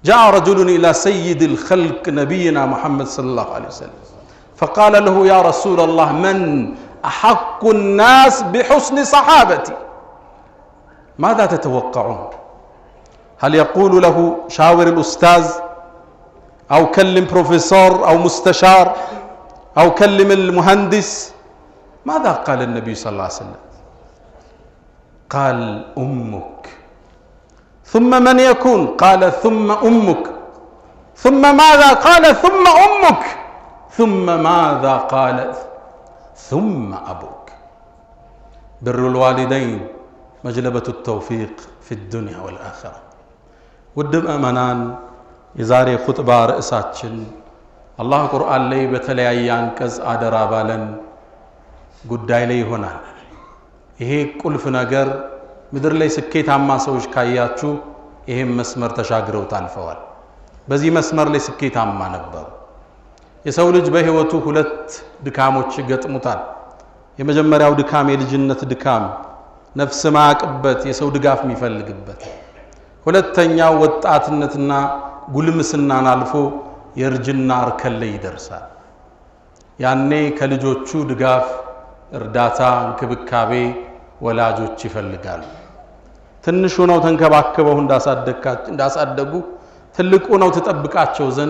جاء رجل إلى سيد الخلق نبينا محمد صلى الله عليه وسلم فقال له يا رسول الله من أحق الناس بحسن صحابتي ماذا تتوقعون هل يقول له شاور الأستاذ أو كلم بروفيسور أو مستشار أو كلم المهندس ماذا قال النبي صلى الله عليه وسلم قال أمك ثم من يكون قال ثم أمك ثم ماذا قال ثم أمك ثم ماذا قال ثم أبوك بر الوالدين مجلبة التوفيق في الدنيا والآخرة ودم أمنان يزاري خطبة رئيساتشن الله قرآن لي بتليان كز آدرا بالن قداي لي هنا ይሄ ቁልፍ ነገር ምድር ላይ ስኬታማ ሰዎች ካያችሁ ይሄን መስመር ተሻግረው ታልፈዋል በዚህ መስመር ላይ ስኬታማ ነበሩ የሰው ልጅ በህይወቱ ሁለት ድካሞች ይገጥሙታል የመጀመሪያው ድካም የልጅነት ድካም ነፍስ ማቅበት የሰው ድጋፍ የሚፈልግበት ሁለተኛው ወጣትነትና ጉልምስናን አልፎ የርጅና እርከን ላይ ይደርሳል ያኔ ከልጆቹ ድጋፍ እርዳታ እንክብካቤ ወላጆች ይፈልጋሉ ትንሹ ነው ተንከባከበው እንዳሳደጉ ትልቁ ነው ተጠብቃቸው ዘንድ